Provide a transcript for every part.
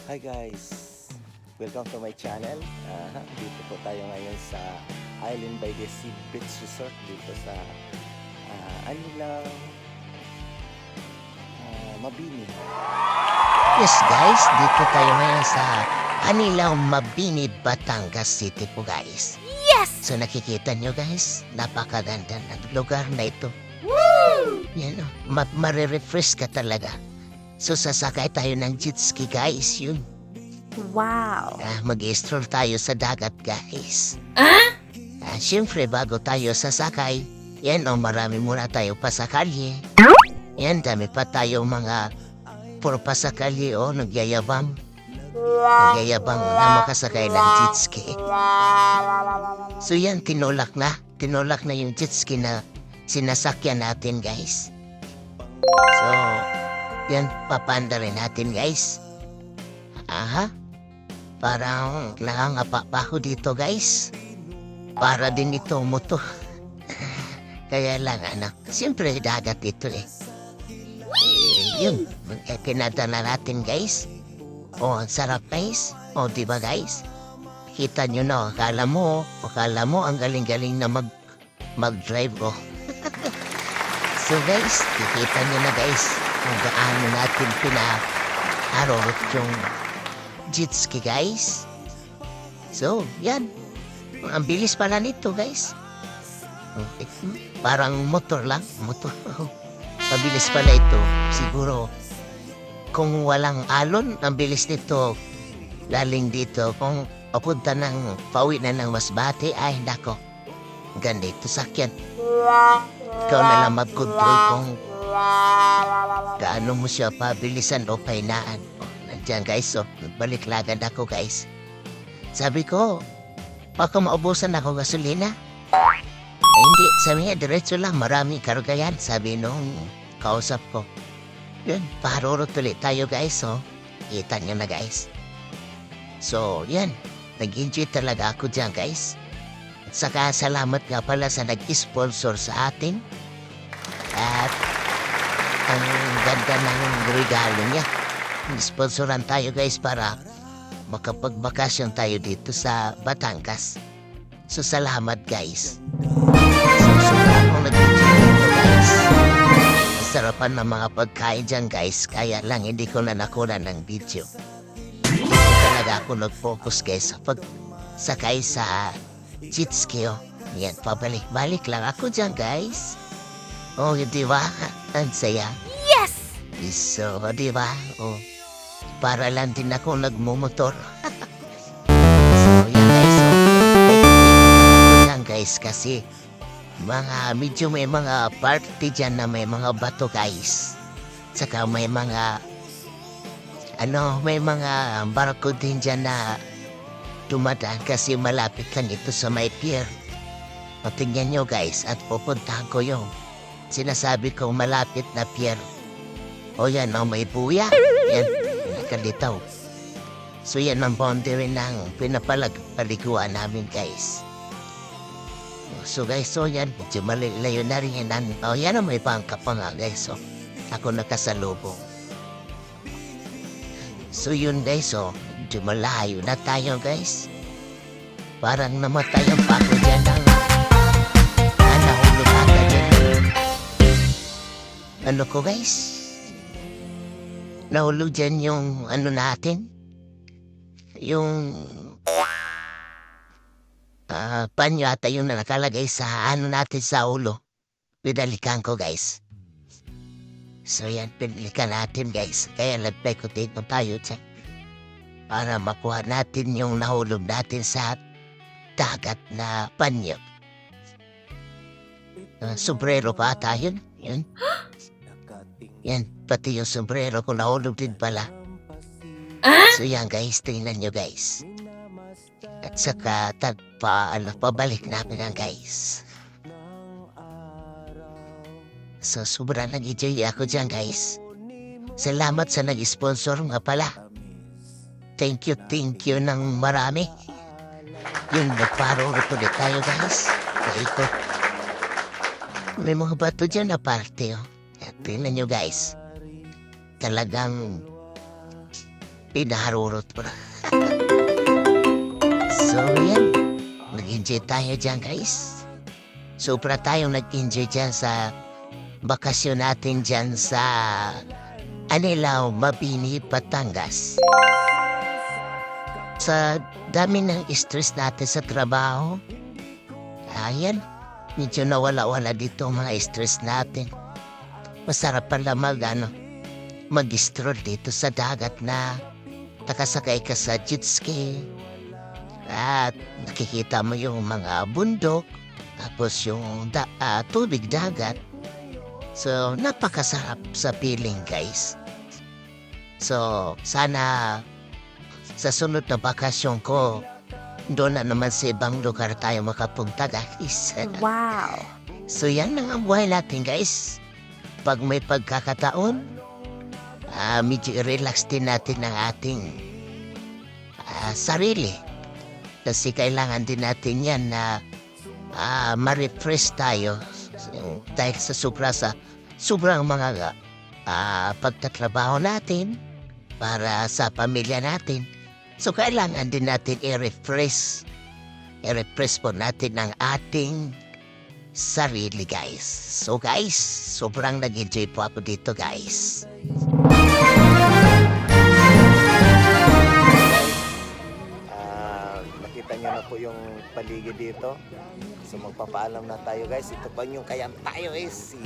Hi guys! Welcome to my channel. Dito po tayo ngayon sa Island by the Sea Beach Resort dito sa Anilaw, Mabini. Yes guys, dito tayo ngayon sa Anilaw, Mabini, Batangas City po guys. Yes! So nakikita nyo guys, napakaganda ng lugar na ito. Woo! Yan o, marirefresh ka talaga. So sasakay tayo ng jet ski guys, yun. Wow! Mag-stroll tayo sa dagat guys. Ah? Siyempre bago tayo sasakay, yan o, marami muna tayo pa sa kalye. Yan, dami pa tayo mga puro pa sa kalye o, nagyayabang. Nagyayabang na makasakay ng jet ski. So yan, tinulak na yung jet ski na sinasakyan natin guys. So, yan, papanda rin natin guys. Aha, parang nangangapa pa ako dito guys. Para din ito moto. Kaya lang siyempre dagat ito eh. Yun, pinadala natin guys. O, ang sarap guys. O, diba guys? Kita nyo na, akala mo ang galing-galing na mag-drive ko. So guys, kikita nyo na guys kung gaano natin pinaharot yung jet ski guys. So, yan. Ang bilis pala nito guys. Parang motor lang. Mabilis pala ito. Siguro, kung walang alon, ang bilis nito laling dito. Kung papunta pauwi na ng Masbate, ay nako. Ganda ito sakyan. Ikaw na lang mag-control kung gaano mo siya pabilisan o pahinaan. Nandiyan guys, balik-lagad ako guys. Sabi ko, baka maubusan ako gasolina. Hindi, sabi niya, diretso lang, maraming karga yan. Sabi nung kausap ko. Yun, parurot ulit tayo guys, Kita nyo na guys. So, yan, nag-enjoy talaga ako dyan guys. At saka salamat nga pala sa nag-sponsor sa atin. At ang ganda ng regalo niya. Sponsoran tayo guys para makapagbakasyon tayo dito sa Batangas. So salamat guys. Sobra akong nag-enjoy dito guys. Sarapan ng mga pagkain dyan guys. Kaya lang hindi ko na nakuha ng video. Dito talaga ako nag-focus guys sa pagsakay sa jet ski. Yan, pabalik-balik lang ako dyan guys. Oh, di ba? Ang saya. Yes! So, di ba? Oh, para lang din ako nagmumotor. So, yan guys. Yan guys, kasi medyo may mga party dyan na may mga bato guys. Saka may mga may mga barko din dyan na dumadaan kasi malapit lang ito sa may pier. O, tingnan nyo guys, at pupuntahan ko yung sinasabi kong malapit na pier. O yan, may buya. Yan, nakalitaw. So yan ang boundary ng pinapaliguan namin guys. So guys, yan, medyo malayo na rin yan. O yan ang may bangka pa nga guys. Ako nakasalubong. So yun guys, medyo malayo na tayo guys. Parang namatay ang pako dyan ng nahulog ata dyan. Ano ko guys? Nahulog dyan yung natin. Yung panyo ata yung nakalagay sa natin sa ulo. Pinalikan ko guys. So yan, pinalikan natin guys. Kaya nagpekutin mo tayo dyan. Para makuha natin yung nahulog natin sa dagat na panyo. Sombrero pa ata yun. Yun. Yan, pati yung sombrero ko nahulog din pala. So yan guys, tingnan nyo guys. At saka pabalik namin lang guys. So sobrang nag-enjoy ako dyan guys. Salamat sa nag-sponsor nga pala. Thank you ng marami. Yung nagparurot ulit tayo guys. Naikot. May mga bato dyan na parte. Tingnan nyo guys. Talagang pinaharurot mo na. So yan, nag-enjoy tayo dyan guys. Sobra tayong nag-enjoy dyan sa bakasyon natin dyan sa Anilao, Mabini, Batangas. Sa dami ng stress natin sa trabaho, ayan, medyo nawala-wala dito ang mga stress natin. Masarap pala mag-stroll dito sa dagat na nakasakay ka sa jet ski at nakikita mo yung mga bundok tapos yung tubig dagat. So, napakasarap sa feeling, guys. So, sana sa sunod na bakasyon ko, doon na naman sa ibang lugar tayo makapunta, guys. Wow. So, yan lang ang buhay natin, guys. Pag may pagkakataon, medyo i-relax din natin ang ating sarili. Kasi kailangan din natin yan na ma-refresh tayo dahil sa sobrang mga pagtatrabaho natin para sa pamilya natin. So kailangan din natin i-refresh po natin ang ating sarili, guys. So guys, sobrang nag-enjoy po ako dito, guys. Nakita nyo na po yung paligid dito. So magpapaalam na tayo, guys. Ito pa yung kayang tayo si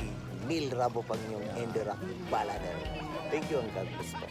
Neil Rabo pang yung Endera Balader. Thank you and God bless po.